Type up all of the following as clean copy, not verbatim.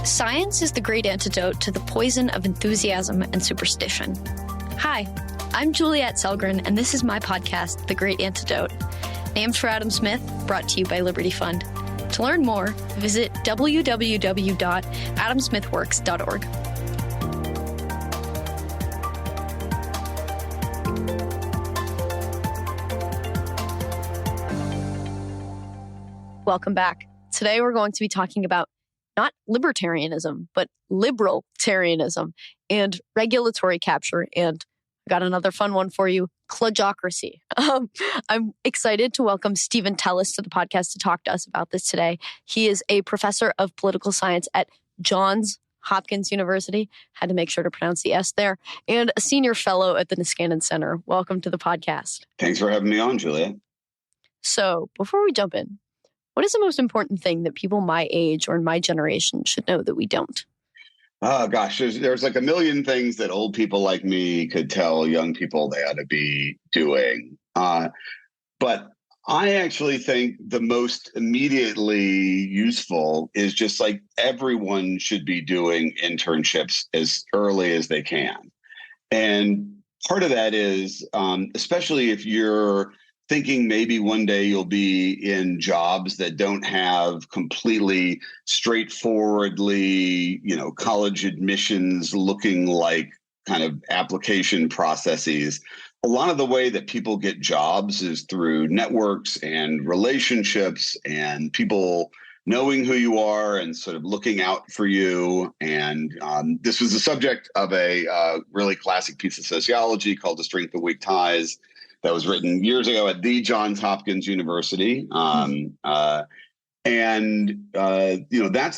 Science is the great antidote to the poison of enthusiasm and superstition. Hi, I'm Juliet Selgren, and this is my podcast, The Great Antidote, named for Adam Smith, brought to you by Liberty Fund. To learn more, visit www.adamsmithworks.org. Welcome back. Today we're going to be talking about not libertarianism, but liberaltarianism and regulatory capture. And I got another fun one for you, kludgocracy. I'm excited to welcome Stephen Teles to the podcast to talk to us about this today. He is a professor of political science at Johns Hopkins University. Had to make sure to pronounce the S there. And a senior fellow at the Niskanen Center. Welcome to the podcast. Thanks for having me on, Julia. So before we jump in, what is the most important thing that people my age or in my generation should know that we don't? Oh, gosh, there's like a million things that old people like me could tell young people they ought to be doing. But I actually think the most immediately useful is just like everyone should be doing internships as early as they can. And part of that is, especially if you're thinking maybe one day you'll be in jobs that don't have completely straightforwardly, college admissions looking like kind of application processes. A lot of the way that people get jobs is through networks and relationships and people knowing who you are and sort of looking out for you. And this was the subject of a really classic piece of sociology called The Strength of Weak Ties, that was written years ago at the Johns Hopkins University. That's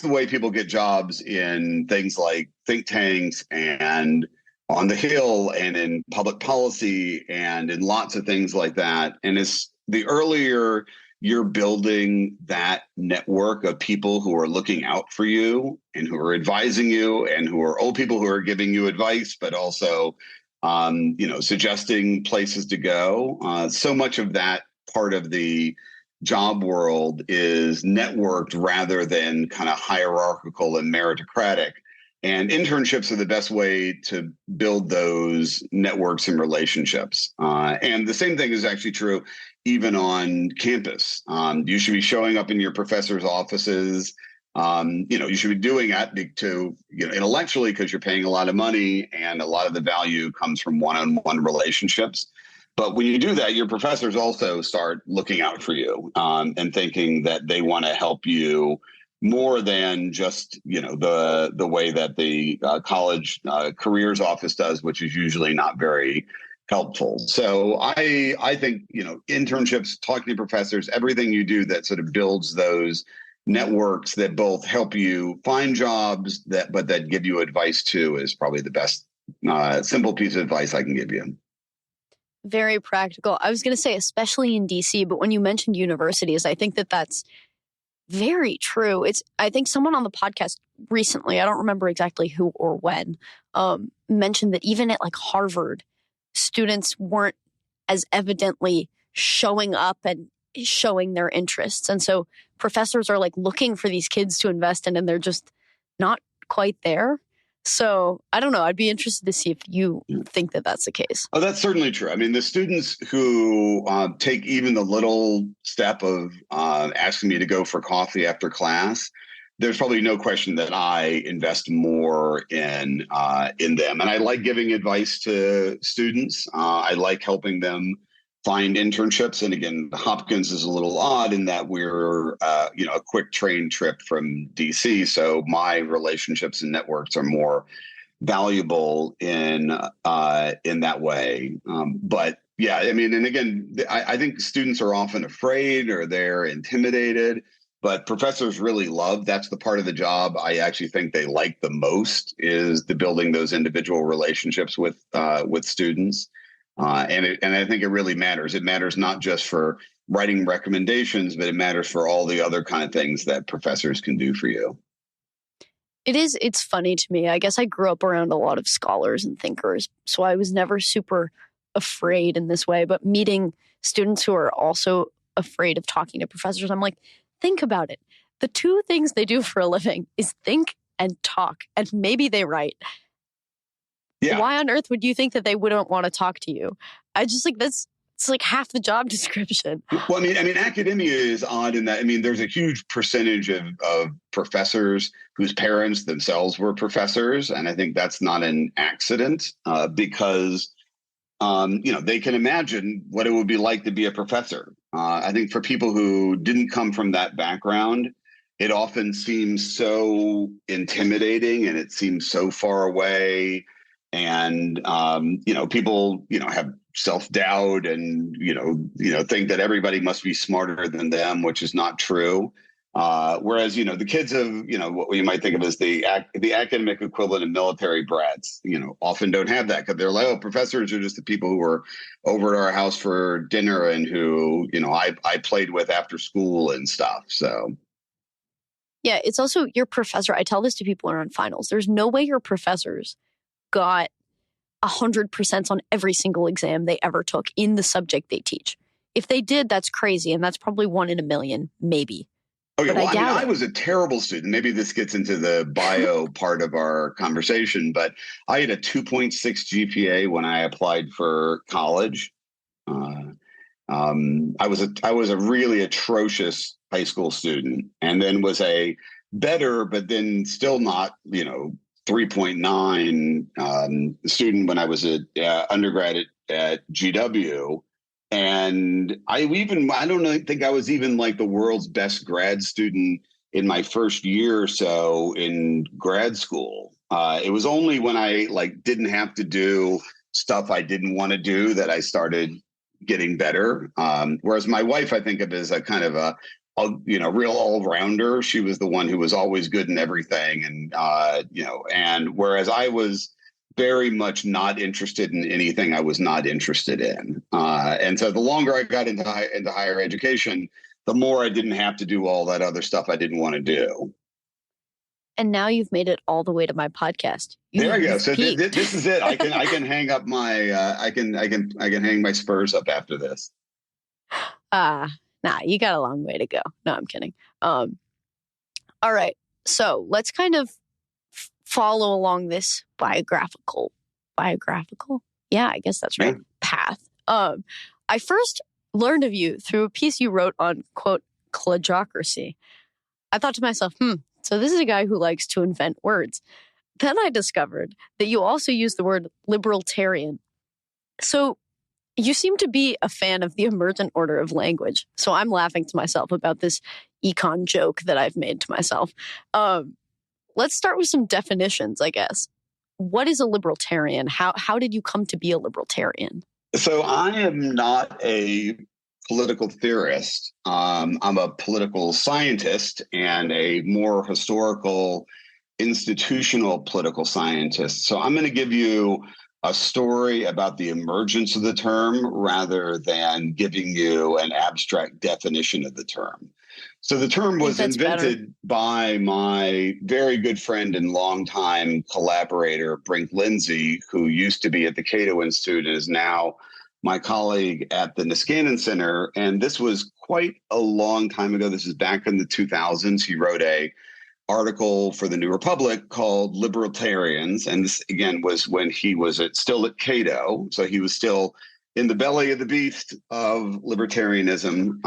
the way people get jobs in things like think tanks and on the Hill and in public policy and in lots of things like that. And it's the earlier you're building that network of people who are looking out for you and who are advising you and who are old people who are giving you advice, but also suggesting places to go. So much of that part of the job world is networked rather than kind of hierarchical and meritocratic. And internships are the best way to build those networks and relationships. And the same thing is actually true even on campus. You should be showing up in your professors' offices. You should be doing that to, intellectually, because you're paying a lot of money and a lot of the value comes from one-on-one relationships. But when you do that, your professors also start looking out for you and thinking that they want to help you more than just, the way that the college careers office does, which is usually not very helpful. So I think, internships, talking to professors, everything you do that sort of builds those networks that both help you find jobs but that give you advice too is probably the best simple piece of advice I can give you. Very practical. I was going to say, especially in DC, but when you mentioned universities, I think that that's very true. I think someone on the podcast recently, I don't remember exactly who or when, mentioned that even at like Harvard, students weren't as evidently showing up and showing their interests. And so professors are like looking for these kids to invest in, and they're just not quite there. So I don't know. I'd be interested to see if you think that that's the case. Oh, that's certainly true. I mean, the students who take even the little step of asking me to go for coffee after class, there's probably no question that I invest more in them. And I like giving advice to students. I like helping them find internships. And again, Hopkins is a little odd in that we're, a quick train trip from DC. So my relationships and networks are more valuable in that way. But yeah, I mean, and again, I think students are often afraid or they're intimidated, but professors really love, that's the part of the job I actually think they like the most, is the building those individual relationships with students. And I think it really matters. It matters not just for writing recommendations, but it matters for all the other kind of things that professors can do for you. It's funny to me. I guess I grew up around a lot of scholars and thinkers, so I was never super afraid in this way. But meeting students who are also afraid of talking to professors, I'm like, think about it. The two things they do for a living is think and talk, and maybe they write. Yeah. Why on earth would you think that they wouldn't want to talk to you? I just like that's it's like half the job description. Well, I mean, academia is odd in that, I mean, there's a huge percentage of professors whose parents themselves were professors. And I think that's not an accident because, they can imagine what it would be like to be a professor. I think for people who didn't come from that background, it often seems so intimidating and it seems so far away. And, people, have self-doubt and, think that everybody must be smarter than them, which is not true. Whereas, the kids of, what we might think of as the academic equivalent of military brats, often don't have that because they're like, oh, professors are just the people who were over at our house for dinner and who, I played with after school and stuff. So. Yeah, it's also your professor. I tell this to people who are on finals. There's no way your professors got 100% on every single exam they ever took in the subject they teach. If they did, that's crazy. And that's probably 1 in a million, maybe. Okay, well, I was a terrible student. Maybe this gets into the bio part of our conversation, but I had a 2.6 GPA when I applied for college. I was a really atrocious high school student, and then was a better, but then still not, 3.9 student when I was an undergrad at GW. And I don't think I was even like the world's best grad student in my first year or so in grad school. It was only when I didn't have to do stuff I didn't want to do that I started getting better. Whereas my wife, I think of as a kind of a real all-rounder. She was the one who was always good in everything. And whereas I was very much not interested in anything I was not interested in. And so the longer I got into higher education, the more I didn't have to do all that other stuff I didn't want to do. And now you've made it all the way to my podcast. There you go. So this is it. I can hang up my I can hang my spurs up after this. Nah, you got a long way to go. No, I'm kidding. All right. So let's kind of follow along this biographical. Yeah, I guess that's right. Yeah. Path. I first learned of you through a piece you wrote on, quote, kludgocracy. I thought to myself, so this is a guy who likes to invent words. Then I discovered that you also use the word liberaltarian. So you seem to be a fan of the emergent order of language. So I'm laughing to myself about this econ joke that I've made to myself. Let's start with some definitions, I guess. What is a libertarian? How did you come to be a libertarian? So I am not a political theorist. I'm a political scientist and a more historical, institutional political scientist. So I'm going to give you a story about the emergence of the term rather than giving you an abstract definition of the term. So the term was invented by my very good friend and longtime collaborator, Brink Lindsay, who used to be at the Cato Institute and is now my colleague at the Niskanen Center. And this was quite a long time ago. This is back in the 2000s. He wrote an article for the New Republic called Liberaltarians. And this, again, was when he was still at Cato. So he was still in the belly of the beast of libertarianism.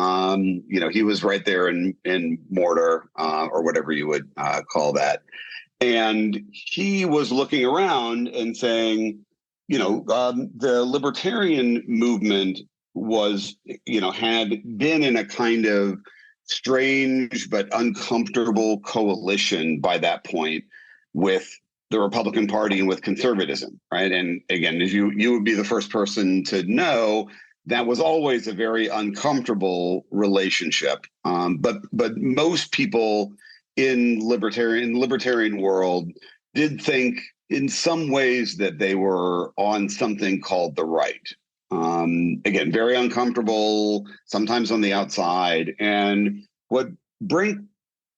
He was right there in mortar, or whatever you would call that. And he was looking around and saying, the libertarian movement was, had been in a kind of strange but uncomfortable coalition by that point with the Republican Party and with conservatism, right? And again, as you would be the first person to know, that was always a very uncomfortable relationship. But most people in libertarian world did think in some ways that they were on something called the right. Again, very uncomfortable, sometimes on the outside. And what Brink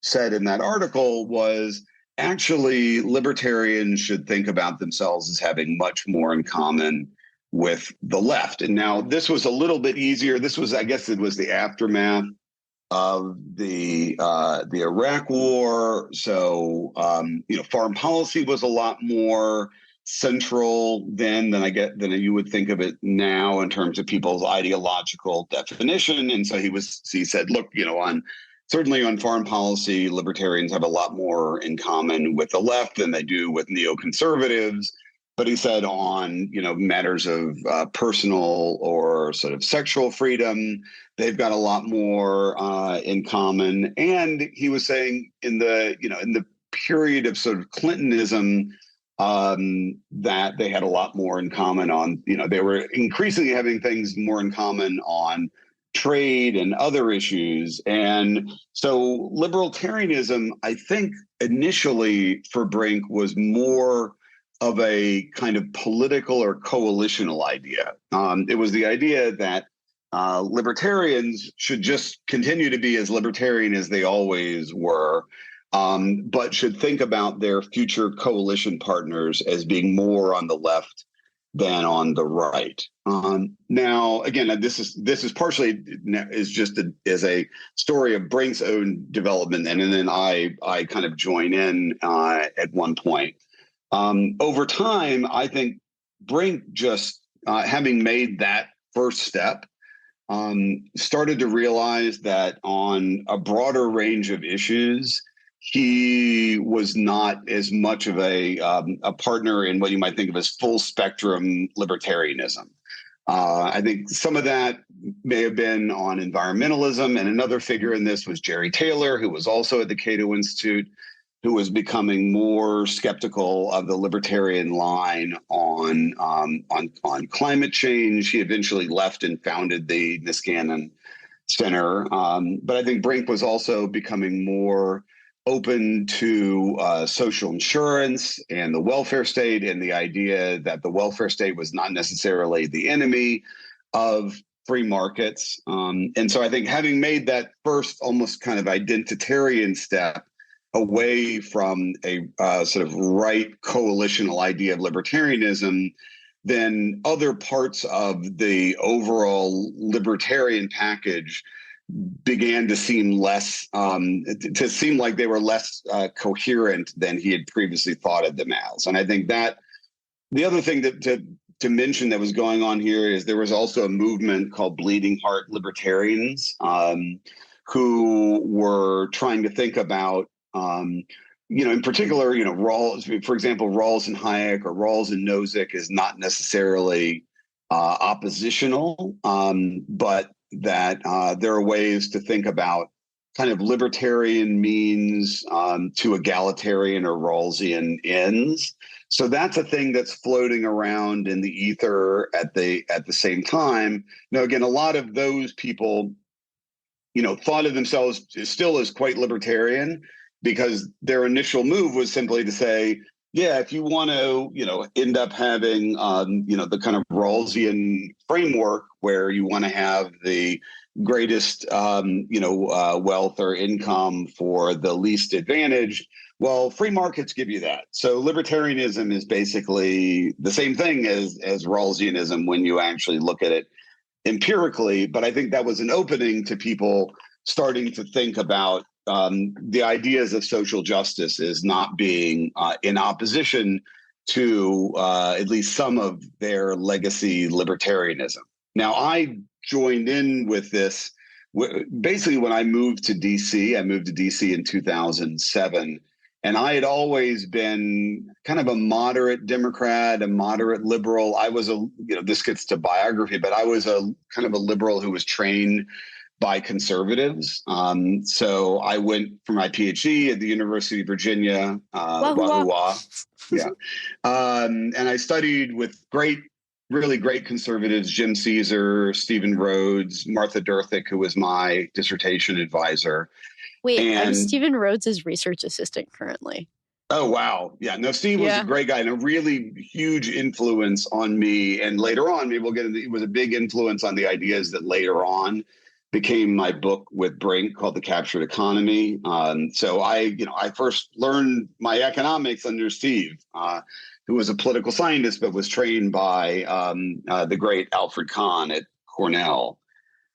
said in that article was, actually, libertarians should think about themselves as having much more in common with the left. And now this was a little bit easier. This was, I guess it was the aftermath of the Iraq War. So foreign policy was a lot more central then than you would think of it now in terms of people's ideological definition. And so he said, look, certainly on foreign policy, libertarians have a lot more in common with the left than they do with neoconservatives. But he said on, matters of personal or sort of sexual freedom, they've got a lot more in common. And he was saying in the period of sort of Clintonism, that they had a lot more in common on, they were increasingly having things more in common on trade and other issues. And so libertarianism, I think initially for Brink was more of a kind of political or coalitional idea. It was the idea that libertarians should just continue to be as libertarian as they always were, but should think about their future coalition partners as being more on the left than on the right. Now, again, this is partially is a story of Brink's own development, and then I kind of join in at one point. Over time, I think Brink just having made that first step, started to realize that on a broader range of issues, he was not as much of a partner in what you might think of as full spectrum libertarianism. I think some of that may have been on environmentalism, and another figure in this was Jerry Taylor, who was also at the Cato Institute, who was becoming more skeptical of the libertarian line on climate change. He eventually left and founded the Niskanen Center, but I think Brink was also becoming more open to social insurance and the welfare state, and the idea that the welfare state was not necessarily the enemy of free markets. And so I think having made that first almost kind of identitarian step away from a sort of right coalitional idea of libertarianism, then other parts of the overall libertarian package began to seem like they were less coherent than he had previously thought of them as. And I think that the other thing to mention that was going on here is there was also a movement called Bleeding Heart Libertarians, who were trying to think about, in particular, Rawls, for example, Rawls and Hayek or Rawls and Nozick is not necessarily oppositional, but that there are ways to think about kind of libertarian means to egalitarian or Rawlsian ends. So that's a thing that's floating around in the ether at the same time. Now, again, a lot of those people, thought of themselves still as quite libertarian, because their initial move was simply to say, yeah, if you want to, end up having, the kind of Rawlsian framework where you want to have the greatest, wealth or income for the least advantage, well, free markets give you that. So libertarianism is basically the same thing as Rawlsianism when you actually look at it empirically. But I think that was an opening to people starting to think about the ideas of social justice as not being in opposition to at least some of their legacy libertarianism. Now, I joined in with this basically when I moved to DC. I moved to DC in 2007, and I had always been kind of a moderate Democrat, a moderate liberal. I was this gets to biography, but I was a kind of a liberal who was trained by conservatives. So I went for my PhD at the University of Virginia, Wahoo. Yeah. And I studied with really great conservatives, Jim Caesar, Stephen Rhodes, Martha Durthick, who was my dissertation advisor. Wait, I'm Stephen Rhodes' research assistant currently. Oh, wow. Yeah. No, Steve was a great guy and a really huge influence on me. And later on, maybe we'll get into, it was a big influence on the ideas that later on became my book with Brink called The Captured Economy. So I first learned my economics under Steve, who was a political scientist, but was trained by the great Alfred Kahn at Cornell.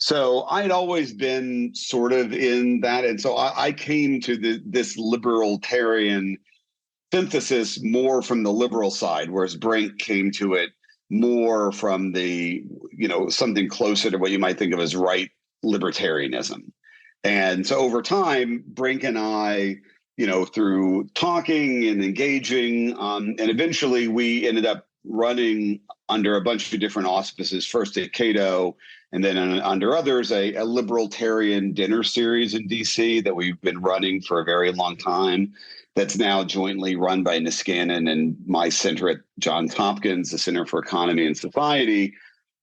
So I'd always been sort of in that. And so I came to this libertarian synthesis more from the liberal side, whereas Brink came to it more from the, something closer to what you might think of as right libertarianism. And so over time, Brink and I, through talking and engaging, and eventually we ended up running under a bunch of different auspices, first at Cato, and then under others, a libertarian dinner series in DC that we've been running for a very long time. That's now jointly run by Niskanen and my center at Johns Hopkins, the Center for Economy and Society.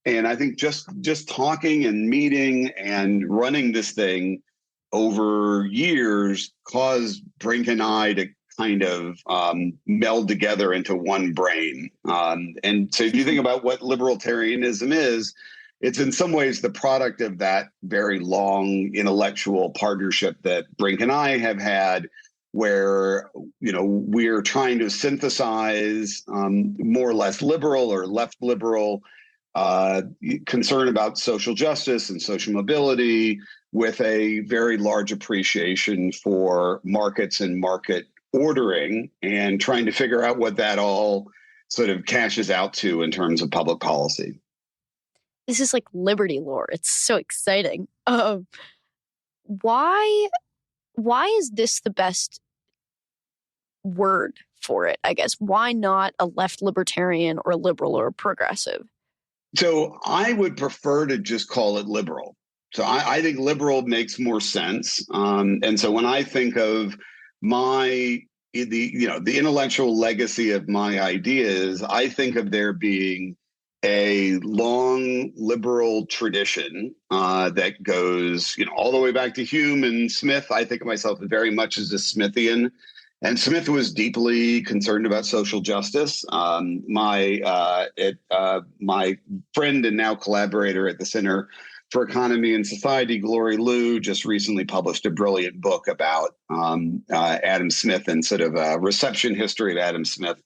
And I think just talking and meeting and running this thing over years caused Brink and I to kind of meld together into one brain. And so if you think about what libertarianism is, it's in some ways the product of that very long intellectual partnership that Brink and I have had, where we're trying to synthesize more or less liberal or left liberal concern about social justice and social mobility with a very large appreciation for markets and market ordering, and trying to figure out what that all sort of cashes out to in terms of public policy. This is like liberty lore. It's so exciting. Why is this the best word for it, I guess? Why not a left libertarian or a liberal or a progressive? So I would prefer to just call it liberal. So I think liberal makes more sense. And so when I think of the intellectual legacy of my ideas, I think of there being a long liberal tradition that goes, all the way back to Hume and Smith. I think of myself very much as a Smithian. And Smith was deeply concerned about social justice. My friend and now collaborator at the Center for Economy and Society, Glory Liu, just recently published a brilliant book about Adam Smith and sort of a reception history of Adam Smith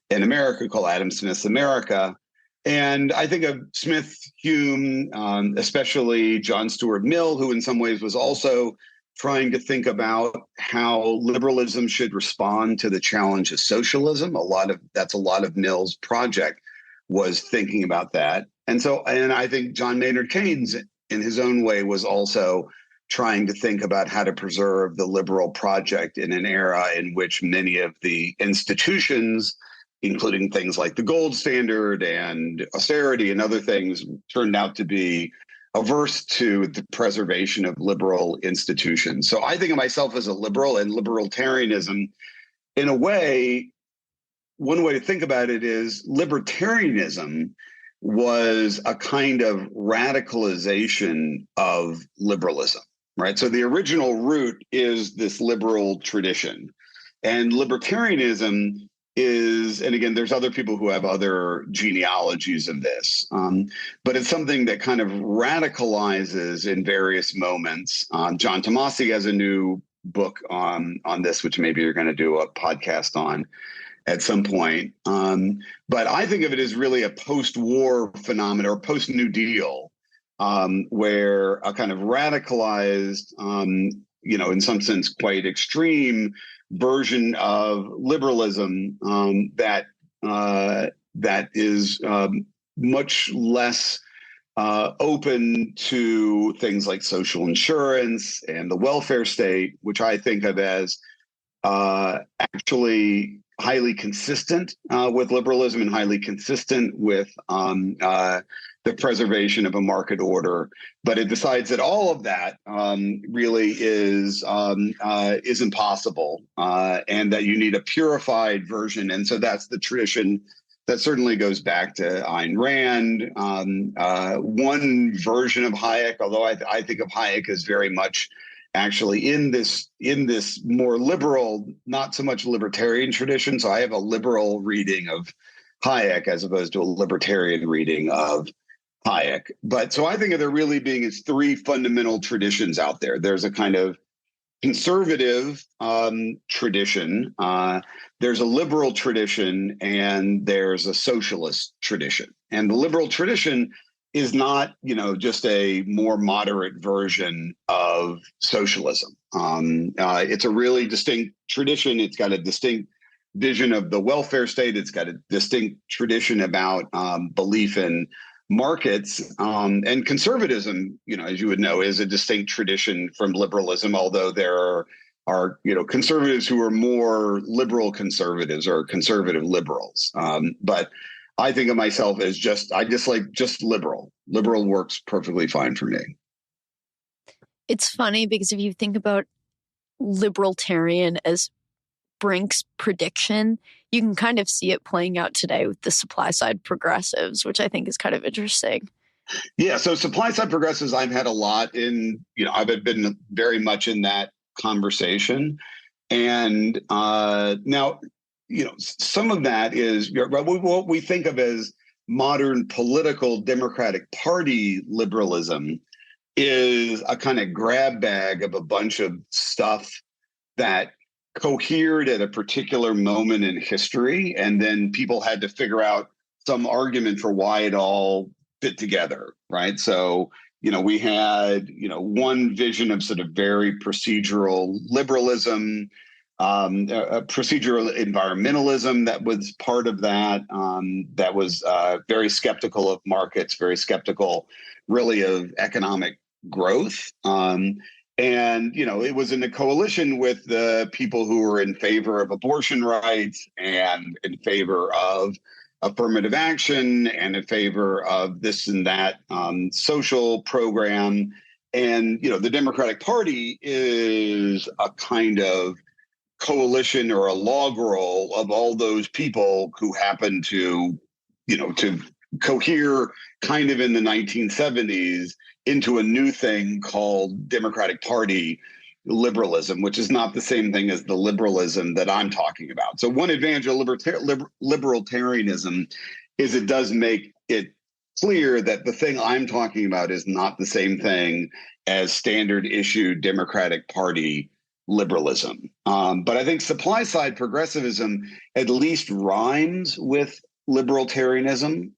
in America called Adam Smith's America. And I think of Smith, Hume, especially John Stuart Mill, who in some ways was also trying to think about how liberalism should respond to the challenge of socialism. That's a lot of Mill's project, was thinking about that. And I think John Maynard Keynes, in his own way, was also trying to think about how to preserve the liberal project in an era in which many of the institutions, including things like the gold standard and austerity and other things, turned out to be averse to the preservation of liberal institutions. So I think of myself as a liberal, and libertarianism, in a way, one way to think about it is libertarianism was a kind of radicalization of liberalism, right? So the original root is this liberal tradition, and libertarianism is, and again, there's other people who have other genealogies of this, but it's something that kind of radicalizes in various moments. John Tomasi has a new book on this, which maybe you're going to do a podcast on at some point. But I think of it as really a post-war phenomenon or post-New Deal, where a kind of radicalized, in some sense, quite extreme version of liberalism that is much less open to things like social insurance and the welfare state, which I think of as actually highly consistent with liberalism and highly consistent with the preservation of a market order. But it decides that all of that really is impossible, and that you need a purified version. And so that's the tradition that certainly goes back to Ayn Rand. One version of Hayek, although I think of Hayek as very much actually in this more liberal, not so much libertarian tradition. So I have a liberal reading of Hayek as opposed to a libertarian reading of Hayek. But so I think of there really being as three fundamental traditions out there. There's a kind of conservative tradition, there's a liberal tradition, and there's a socialist tradition. And the liberal tradition is not, just a more moderate version of socialism. It's a really distinct tradition. It's got a distinct vision of the welfare state. It's got a distinct tradition about belief in markets, and conservatism, as you would know, is a distinct tradition from liberalism, although there are conservatives who are more liberal conservatives or conservative liberals. But I think of myself as I dislike just liberal. Liberal works perfectly fine for me. It's funny because if you think about libertarian as Brink's prediction, you can kind of see it playing out today with the supply side progressives, which I think is kind of interesting. Yeah. So supply side progressives, I've had a lot I've been very much in that conversation. And now, some of that is what we think of as modern political Democratic Party liberalism is a kind of grab bag of a bunch of stuff that cohered at a particular moment in history. And then people had to figure out some argument for why it all fit together, right? So, we had, one vision of sort of very procedural liberalism, procedural environmentalism that was part of that, that was very skeptical of markets, very skeptical really of economic growth. And, it was in a coalition with the people who were in favor of abortion rights and in favor of affirmative action and in favor of this and that social program. And, the Democratic Party is a kind of coalition or a log roll of all those people who happen to cohere kind of in the 1970s into a new thing called Democratic Party liberalism, which is not the same thing as the liberalism that I'm talking about. So one advantage of libertarianism is it does make it clear that the thing I'm talking about is not the same thing as standard issue Democratic Party liberalism. But I think supply side progressivism at least rhymes with libertarianism,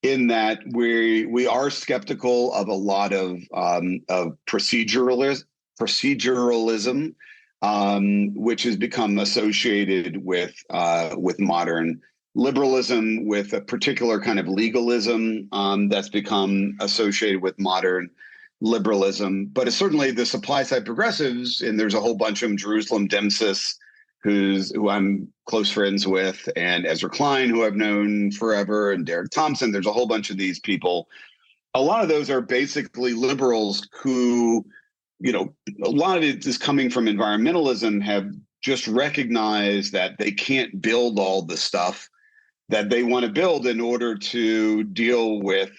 in that we are skeptical of a lot of proceduralism, which has become associated with modern liberalism, with a particular kind of legalism that's become associated with modern liberalism. But it's certainly the supply side progressives, and there's a whole bunch of them, Jerusalem Demsis, who I'm close friends with, and Ezra Klein, who I've known forever, and Derek Thompson. There's a whole bunch of these people. A lot of those are basically liberals who, a lot of it is coming from environmentalism, have just recognized that they can't build all the stuff that they want to build in order to deal with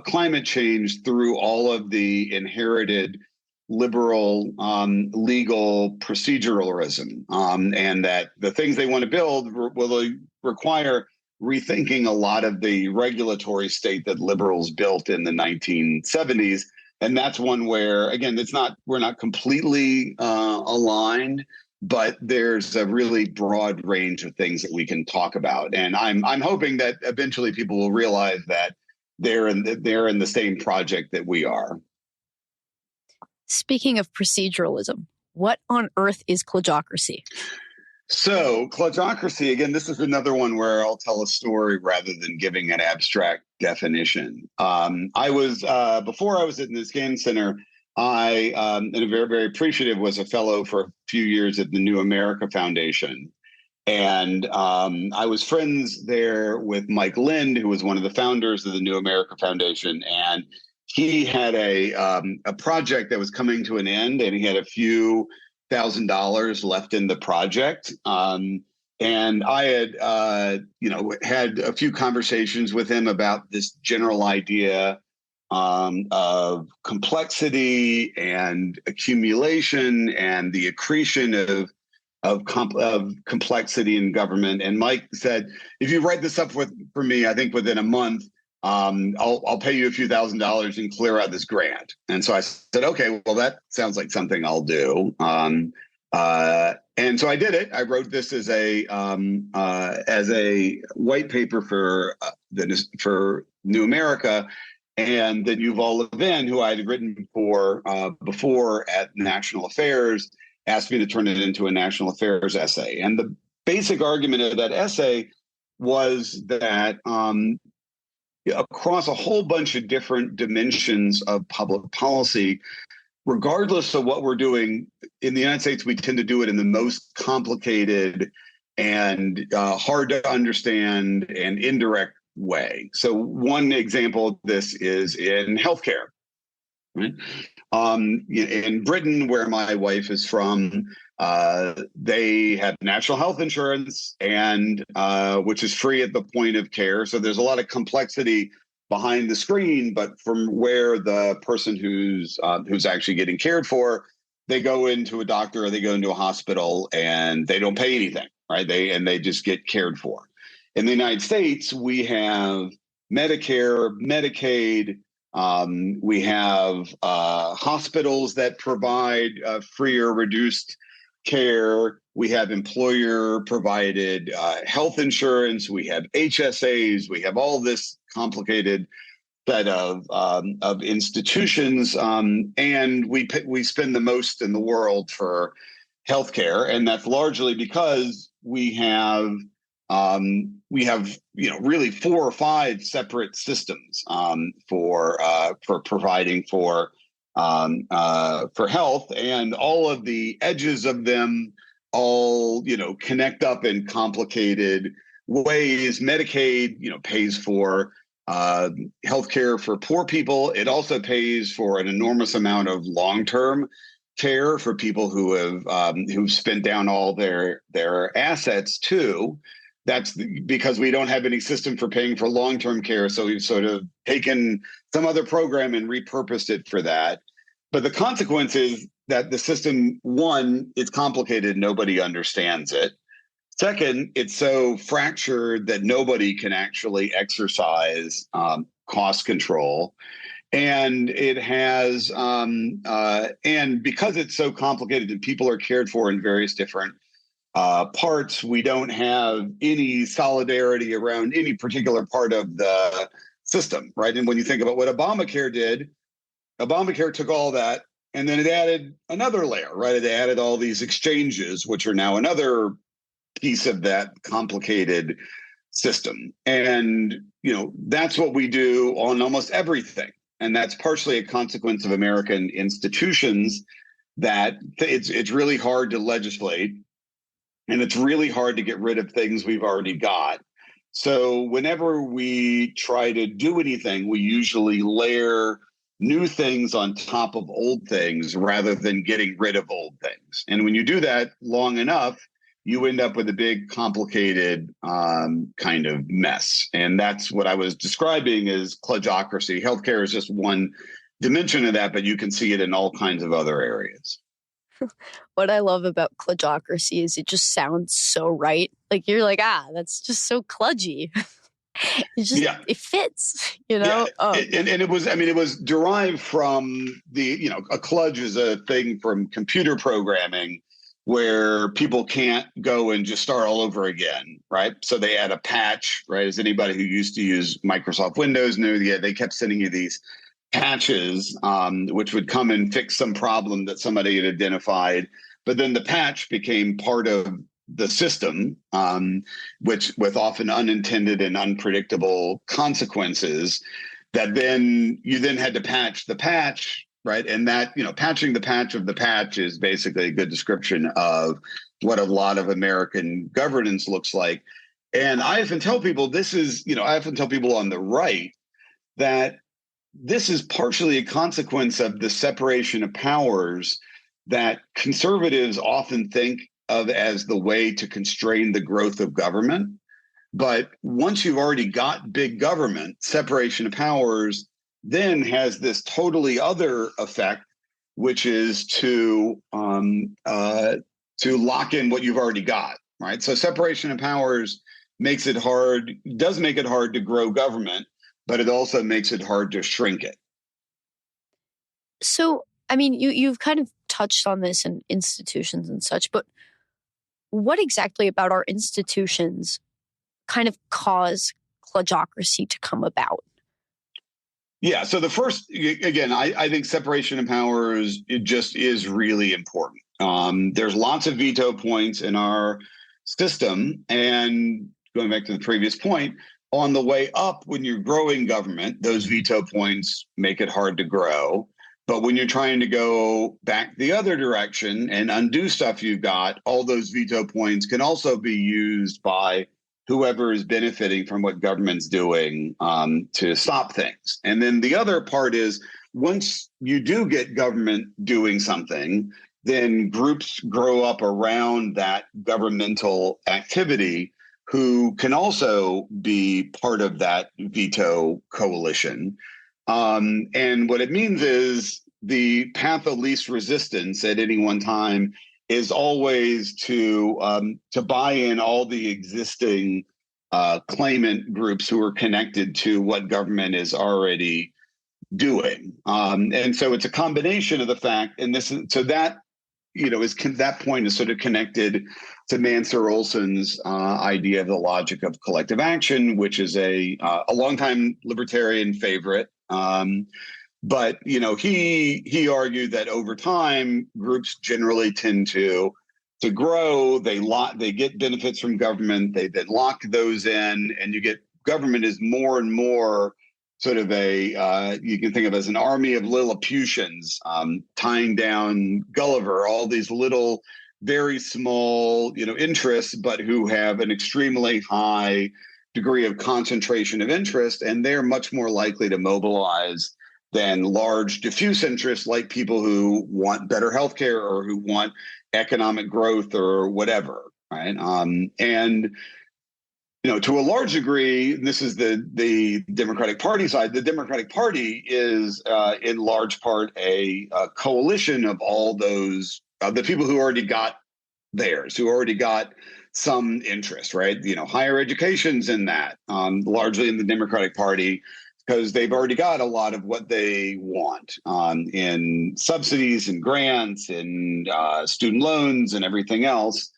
climate change through all of the inherited liberal legal proceduralism, and that the things they want to build will require rethinking a lot of the regulatory state that liberals built in the 1970s. And that's one where, again, we're not completely aligned, but there's a really broad range of things that we can talk about. And I'm hoping that eventually people will realize that they're in the same project that we are. Speaking of proceduralism, what on earth is kludocracy? So kludocracy, again, this is another one where I'll tell a story rather than giving an abstract definition. I was, before I was at the Scan Center, I, and very, very appreciative, was a fellow for a few years at the New America Foundation. And I was friends there with Mike Lind, who was one of the founders of the New America Foundation. And he had a project that was coming to an end, and he had a few $1,000s left in the project. And I had, had a few conversations with him about this general idea of complexity and accumulation and the accretion of complexity in government. And Mike said, if you write this up for me, I think within a month, I'll pay you a few $1,000s and clear out this grant. And so I said, okay, well, that sounds like something I'll do. And so I did it. I wrote this as a white paper for New America. And then Yuval Levin, who I had written for before at National Affairs, asked me to turn it into a national affairs essay. And the basic argument of that essay was that across a whole bunch of different dimensions of public policy, regardless of what we're doing in the United States, we tend to do it in the most complicated and hard to understand and indirect way. So one example of this is in healthcare. Right? In Britain, where my wife is from, they have national health insurance, and which is free at the point of care. So there's a lot of complexity behind the screen, but from where the person who's actually getting cared for, they go into a doctor or they go into a hospital and they don't pay anything, right? They just get cared for. In the United States, we have Medicare, Medicaid. We have hospitals that provide free or reduced care. We have employer-provided health insurance. We have HSAs. We have all this complicated set of institutions, and we spend the most in the world for healthcare, and that's largely because we have really 4 or 5 separate systems for providing for health, and all of the edges of them all connect up in complicated ways. Medicaid pays for healthcare for poor people. It also pays for an enormous amount of long-term care for people who've spent down all their assets too. That's because we don't have any system for paying for long-term care. So we've sort of taken some other program and repurposed it for that. But the consequence is that the system, one, it's complicated. Nobody understands it. Second, it's so fractured that nobody can actually exercise cost control. And it has, and because it's so complicated and people are cared for in various different parts, we don't have any solidarity around any particular part of the system, right? And when you think about what Obamacare did, Obamacare took all that and then it added another layer, right? It added all these exchanges, which are now another piece of that complicated system. And, that's what we do on almost everything. And that's partially a consequence of American institutions, that it's really hard to legislate. And it's really hard to get rid of things we've already got. So whenever we try to do anything, we usually layer new things on top of old things rather than getting rid of old things. And when you do that long enough, you end up with a big, complicated kind of mess. And that's what I was describing as kludgocracy. Healthcare is just one dimension of that, but you can see it in all kinds of other areas. What I love about kludgocracy is it just sounds so right. Like you're like, that's just so kludgy. It fits, Yeah. And it was derived from a kludge is a thing from computer programming where people can't go and just start all over again, right? So they add a patch, right? As anybody who used to use Microsoft Windows knew, they kept sending you these patches, which would come and fix some problem that somebody had identified. But then the patch became part of the system, which with often unintended and unpredictable consequences, that then you had to patch the patch, right? And that, patching the patch of the patch is basically a good description of what a lot of American governance looks like. And I often tell people on the right that this is partially a consequence of the separation of powers that conservatives often think of as the way to constrain the growth of government. But once you've already got big government, separation of powers then has this totally other effect, which is to lock in what you've already got, right? So separation of powers does make it hard to grow government, but it also makes it hard to shrink it. So, you've kind of touched on this in institutions and such, but what exactly about our institutions kind of cause kludgocracy to come about? Yeah. So the first, again, I think separation of powers, it just is really important. There's lots of veto points in our system. And going back to the previous point, on the way up, when you're growing government, those veto points make it hard to grow. But when you're trying to go back the other direction and undo stuff you've got, all those veto points can also be used by whoever is benefiting from what government's doing to stop things. And then the other part is once you do get government doing something, then groups grow up around that governmental activity who can also be part of that veto coalition. And what it means is the path of least resistance at any one time is always to buy in all the existing claimant groups who are connected to what government is already doing. And so it's a combination of the fact, and this is so that that point is sort of connected to Mansur Olson's idea of the logic of collective action, which is a longtime libertarian favorite. But he argued that over time, groups generally tend to grow. They get benefits from government. They then lock those in, and you get government is more and more sort of you can think of as an army of Lilliputians tying down Gulliver, all these little, very small, interests, but who have an extremely high degree of concentration of interest, and they're much more likely to mobilize than large diffuse interests like people who want better healthcare or who want economic growth or whatever, right? And to a large degree, this is the Democratic Party side. The Democratic Party is, in large part, a coalition of all those the people who already got theirs, who already got some interest, right? Higher education's in that, largely in the Democratic Party, because they've already got a lot of what they want in subsidies and grants and student loans and everything else.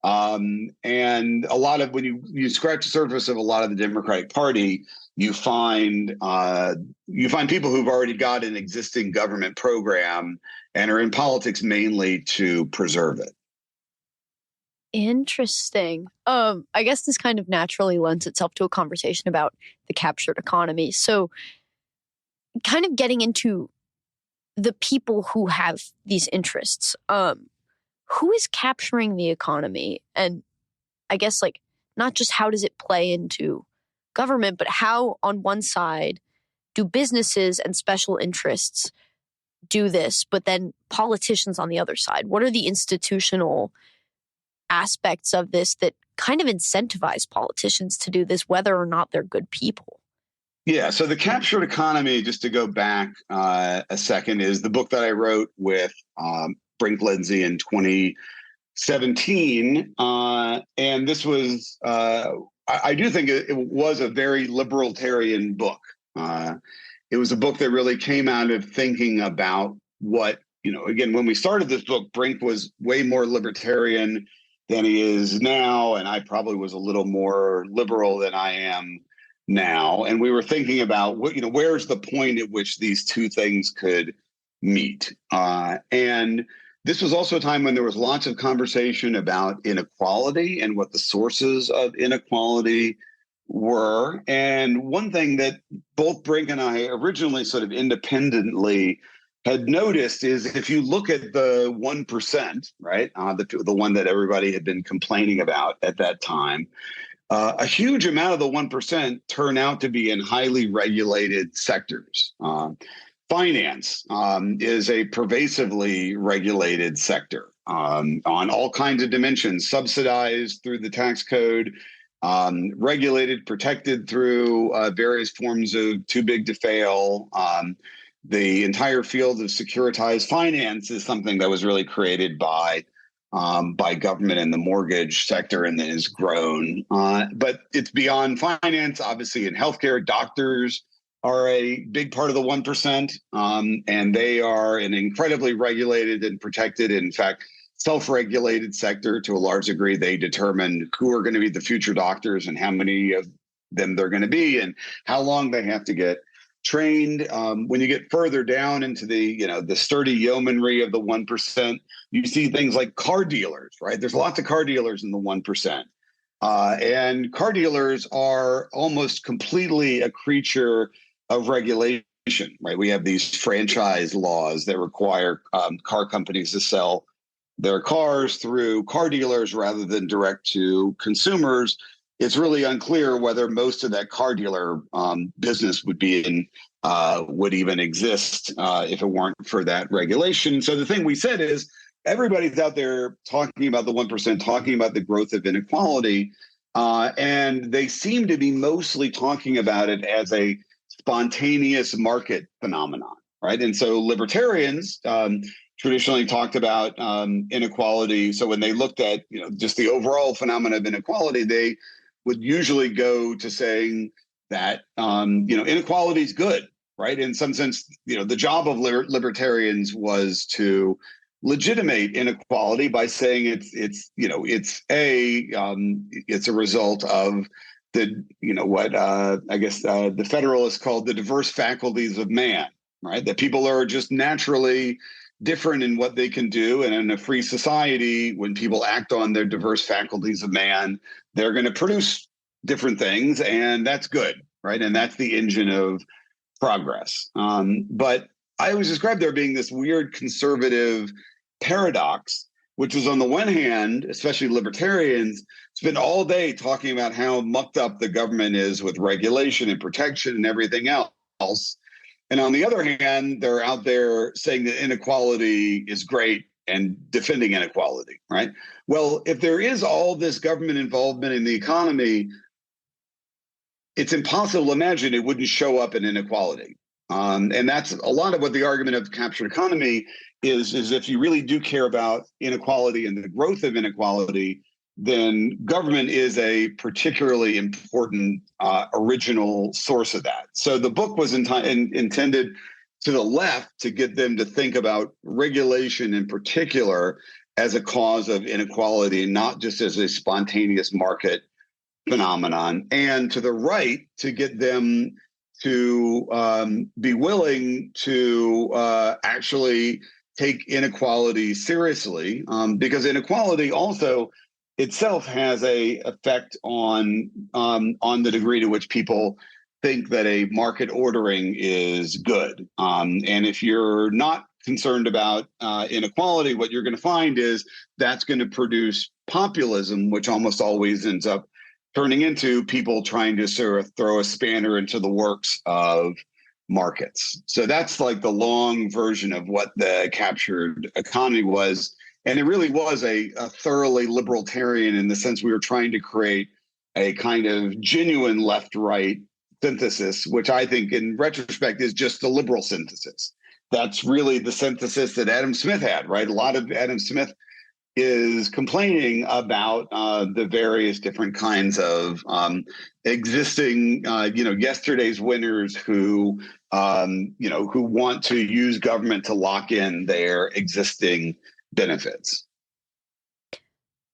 And a lot of when you scratch the surface of a lot of the Democratic Party, you find people who've already got an existing government program and are in politics mainly to preserve it. Interesting. I guess this kind of naturally lends itself to a conversation about the captured economy. So kind of getting into the people who have these interests, who is capturing the economy? And I guess not just how does it play into government, but how on one side do businesses and special interests do this, but then politicians on the other side? What are the institutional aspects of this that kind of incentivize politicians to do this, whether or not they're good people? Yeah, so the captured economy, just to go back a second, is the book that I wrote with Brink Lindsay in 2017. And this was, I do think it was a very liberaltarian book. It was a book that really came out of thinking about what, again, when we started this book, Brink was way more libertarian than he is now. And I probably was a little more liberal than I am now. And we were thinking about where's the point at which these two things could meet. And this was also a time when there was lots of conversation about inequality and what the sources of inequality were. And one thing that both Brink and I originally sort of independently had noticed is if you look at the 1%, right, the one that everybody had been complaining about at that time, a huge amount of the 1% turn out to be in highly regulated sectors. Finance is a pervasively regulated sector on all kinds of dimensions, subsidized through the tax code, regulated, protected through various forms of too big to fail. The entire field of securitized finance is something that was really created by government and the mortgage sector and then has grown. But it's beyond finance. Obviously, in healthcare, doctors are a big part of the 1%, and they are an incredibly regulated and protected, in fact, self-regulated sector to a large degree. They determine who are going to be the future doctors and how many of them they're going to be and how long they have to get trained. When you get further down into the sturdy yeomanry of the 1%, you see things like car dealers, right? There's lots of car dealers in the 1%. And car dealers are almost completely a creature of regulation, right? We have these franchise laws that require car companies to sell their cars through car dealers rather than direct to consumers. It's really unclear whether most of that car dealer business would even exist if it weren't for that regulation. So the thing we said is everybody's out there talking about the 1%, talking about the growth of inequality, and they seem to be mostly talking about it as a spontaneous market phenomenon, right? And so libertarians traditionally talked about inequality. So when they looked at just the overall phenomena of inequality, they would usually go to saying that inequality is good, right? In some sense, the job of libertarians was to legitimate inequality by saying it's a result of the Federalists called the diverse faculties of man, right? That people are just naturally different in what they can do. And in a free society, when people act on their diverse faculties of man, they're going to produce different things, and that's good, right? And that's the engine of progress. But I always describe there being this weird conservative paradox, which is on the one hand, especially libertarians, spend all day talking about how mucked up the government is with regulation and protection and everything else. And on the other hand, they're out there saying that inequality is great and defending inequality, right? Well, if there is all this government involvement in the economy, it's impossible to imagine it wouldn't show up in inequality. And that's a lot of what the argument of the captured economy is if you really do care about inequality and the growth of inequality, then government is a particularly important original source of that. So the book was intended to the left to get them to think about regulation in particular as a cause of inequality, not just as a spontaneous market phenomenon, and to the right to get them to be willing to actually take inequality seriously, because inequality also itself has a effect on the degree to which people think that a market ordering is good. And if you're not concerned about inequality, what you're going to find is that's going to produce populism, which almost always ends up turning into people trying to sort of throw a spanner into the works of markets. So that's like the long version of what the captured economy was. And it really was a thoroughly libertarian in the sense we were trying to create a kind of genuine left-right synthesis, which I think in retrospect is just the liberal synthesis. That's really the synthesis that Adam Smith had, right? A lot of Adam Smith is complaining about the various different kinds of existing, yesterday's winners who want to use government to lock in their existing benefits.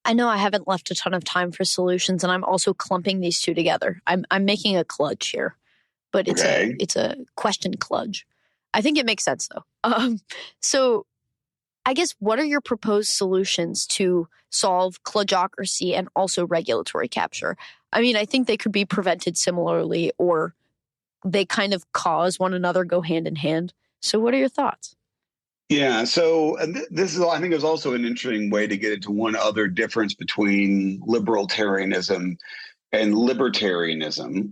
I know I haven't left a ton of time for solutions, and I'm also clumping these two together. I'm making a kludge here, but it's a question kludge. I think it makes sense though. So I guess, what are your proposed solutions to solve kludgeocracy and also regulatory capture? I mean, I think they could be prevented similarly, or they kind of cause one another, go hand in hand. So what are your thoughts? Yeah, so this is, I think, is also an interesting way to get into one other difference between liberaltarianism and libertarianism.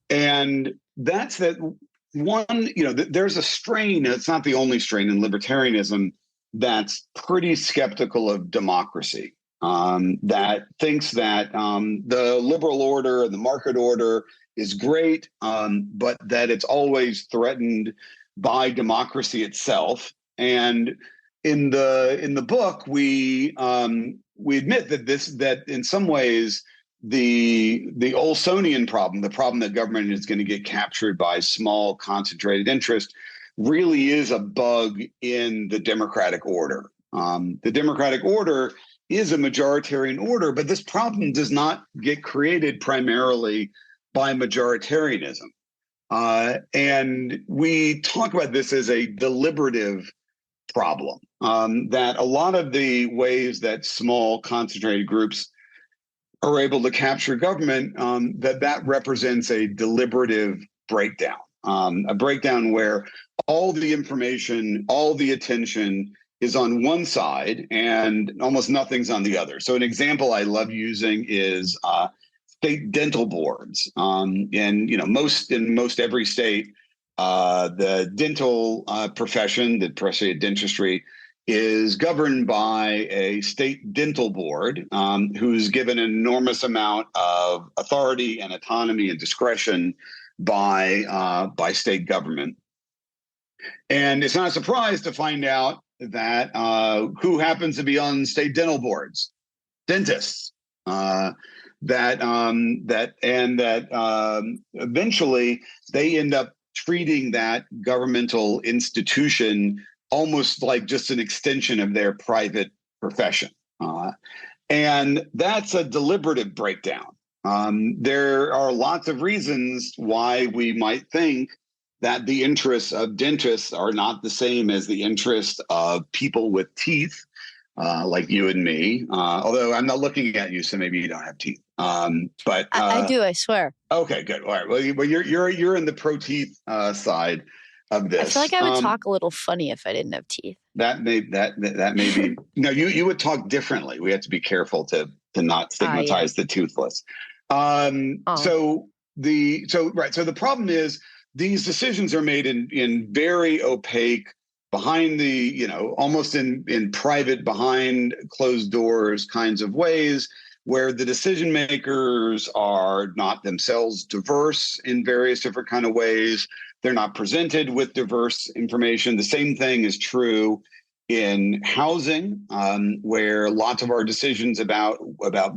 And that's that one, there's a strain, it's not the only strain in libertarianism that's pretty skeptical of democracy, that thinks that the liberal order and the market order is great, but that it's always threatened by democracy itself. And in the book, we admit that in some ways the Olsonian problem, the problem that government is going to get captured by small concentrated interest, really is a bug in the democratic order. The democratic order is a majoritarian order, but this problem does not get created primarily by majoritarianism. And we talk about this as a deliberative problem, that a lot of the ways that small concentrated groups are able to capture government, that represents a deliberative breakdown, a breakdown where all the information, all the attention is on one side and almost nothing's on the other. So an example I love using is state dental boards. And in most every state, the dental profession, the profession of dentistry, is governed by a state dental board, who's given an enormous amount of authority and autonomy and discretion by state government. And it's not a surprise to find out that who happens to be on state dental boards? Dentists. Eventually they end up treating that governmental institution almost like just an extension of their private profession. And that's a deliberative breakdown. There are lots of reasons why we might think that the interests of dentists are not the same as the interests of people with teeth, like you and me. Although I'm not looking at you, so maybe you don't have teeth. But I do, I swear. Okay, good. All right. Well, you're in the pro teeth side of this. I feel like I would talk a little funny if I didn't have teeth. That may be. No, you would talk differently. We have to be careful to not stigmatize the toothless. So the problem is these decisions are made in very opaque, behind the, almost in private, behind closed doors kinds of ways, where the decision makers are not themselves diverse in various different kind of ways. They're not presented with diverse information. The same thing is true in housing, where lots of our decisions about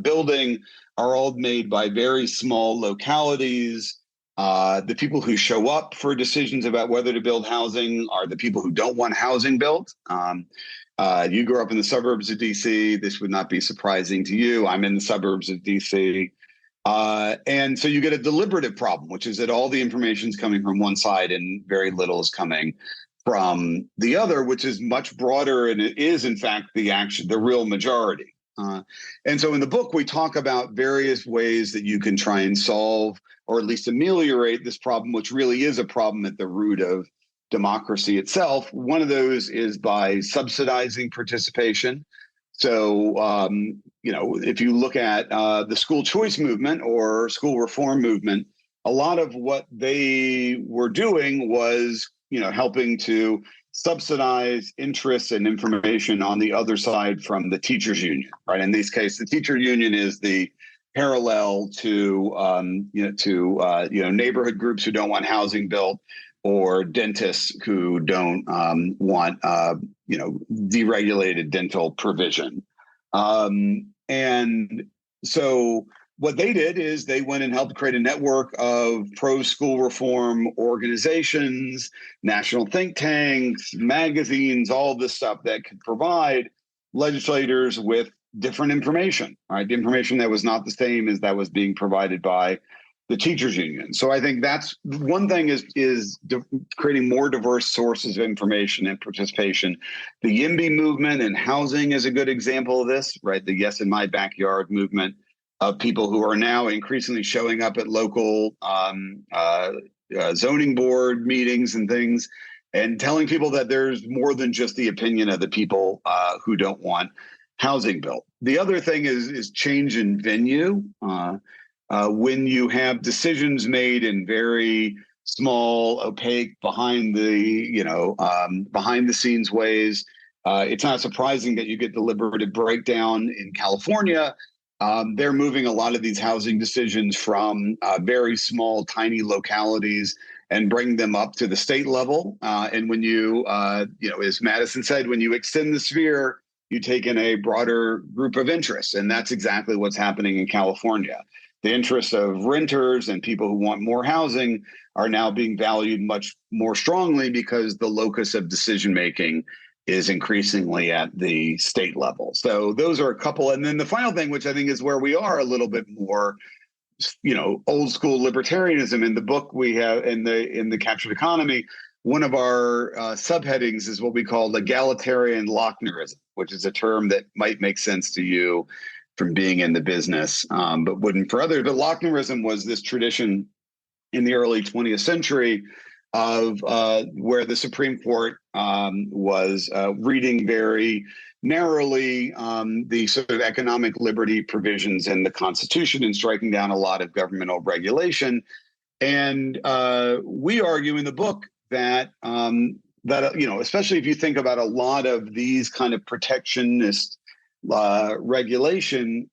building are all made by very small localities. The people who show up for decisions about whether to build housing are the people who don't want housing built. You grew up in the suburbs of DC. This would not be surprising to you. I'm in the suburbs of DC. And so you get a deliberative problem, which is that all the information is coming from one side and very little is coming from the other, which is much broader, and it is, in fact, the real majority. And so in the book, we talk about various ways that you can try and solve or at least ameliorate this problem, which really is a problem at the root of democracy itself. One of those is by subsidizing participation. So, if you look at the school choice movement or school reform movement, a lot of what they were doing was, helping to subsidize interests and information on the other side from the teachers union, right? In this case, the teacher union is the parallel to, neighborhood groups who don't want housing built, or dentists who don't want, deregulated dental provision. And so what they did is they went and helped create a network of pro-school reform organizations, national think tanks, magazines, all this stuff that could provide legislators with different information, right? The information that was not the same as that was being provided by the teachers union. So I think that's one thing is creating more diverse sources of information and participation. The YIMBY movement and housing is a good example of this, right? The Yes in My Backyard movement of people who are now increasingly showing up at local zoning board meetings and things, and telling people that there's more than just the opinion of the people who don't want housing built. The other thing is change in venue. When you have decisions made in very small, opaque, behind the scenes ways, it's not surprising that you get deliberative breakdown in California. They're moving a lot of these housing decisions from very small, tiny localities and bring them up to the state level. And when you, as Madison said, when you extend the sphere, you take in a broader group of interests. And that's exactly what's happening in California. The interests of renters and people who want more housing are now being valued much more strongly because the locus of decision making is increasingly at the state level. So those are a couple. And then the final thing, which I think is where we are a little bit more old school libertarianism. In the book we have in the Captured Economy, one of our subheadings is what we call egalitarian Lochnerism, which is a term that might make sense to you from being in the business, but wouldn't for others. But Lochnerism was this tradition in the early 20th century of where the Supreme Court was reading very narrowly the sort of economic liberty provisions in the Constitution and striking down a lot of governmental regulation. And we argue in the book that especially if you think about a lot of these kind of protectionist regulation,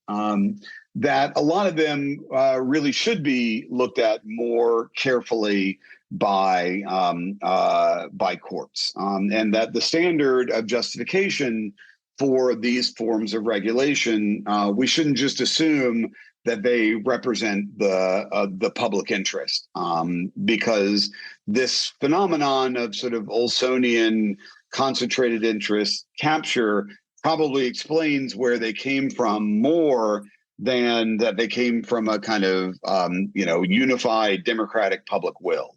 that a lot of them really should be looked at more carefully by courts, and that the standard of justification for these forms of regulation, we shouldn't just assume that they represent the public interest, because this phenomenon of sort of Olsonian concentrated interest capture probably explains where they came from more than that they came from a kind of unified democratic public will.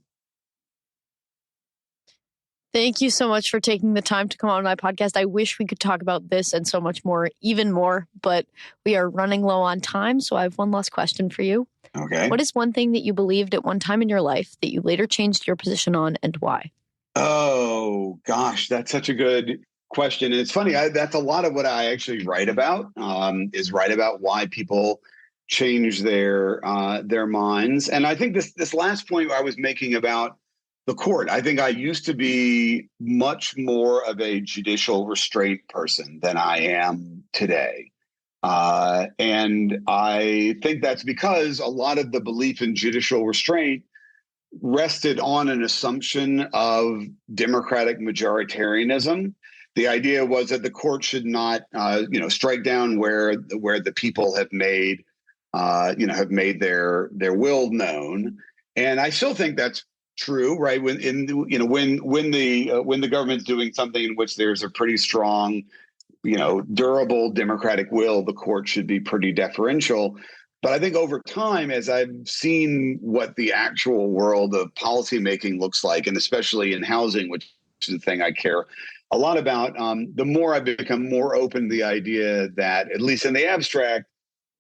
Thank you so much for taking the time to come on my podcast. I wish we could talk about this and so much more, even more, but we are running low on time. So I have one last question for you. Okay. What is one thing that you believed at one time in your life that you later changed your position on, and why? Oh, gosh, that's such a good question. And it's funny, that's a lot of what I actually write about, is write about why people change their minds. And I think this last point I was making about the court, I think I used to be much more of a judicial restraint person than I am today. And I think that's because a lot of the belief in judicial restraint rested on an assumption of democratic majoritarianism. The idea was that the court should not, strike down where the people have made their will known. And I still think that's true, right? When the government's doing something in which there's a pretty strong, durable democratic will, the court should be pretty deferential. But I think over time, as I've seen what the actual world of policymaking looks like, and especially in housing, which is the thing I care a lot about, the more I've become more open to the idea that, at least in the abstract,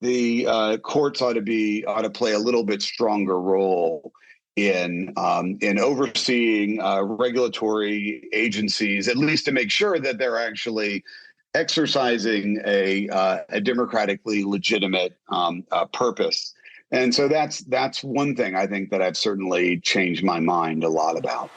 the courts ought to play a little bit stronger role in overseeing regulatory agencies, at least to make sure that they're actually exercising a democratically legitimate purpose. And so that's one thing I think that I've certainly changed my mind a lot about.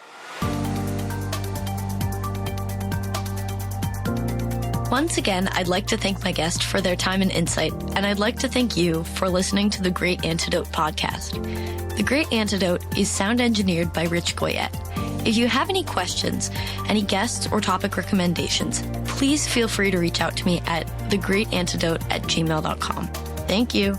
Once again, I'd like to thank my guest for their time and insight, and I'd like to thank you for listening to the Great Antidote podcast. The Great Antidote is sound engineered by Rich Goyette. If you have any questions, any guests or topic recommendations, please feel free to reach out to me at thegreatantidote@gmail.com. Thank you.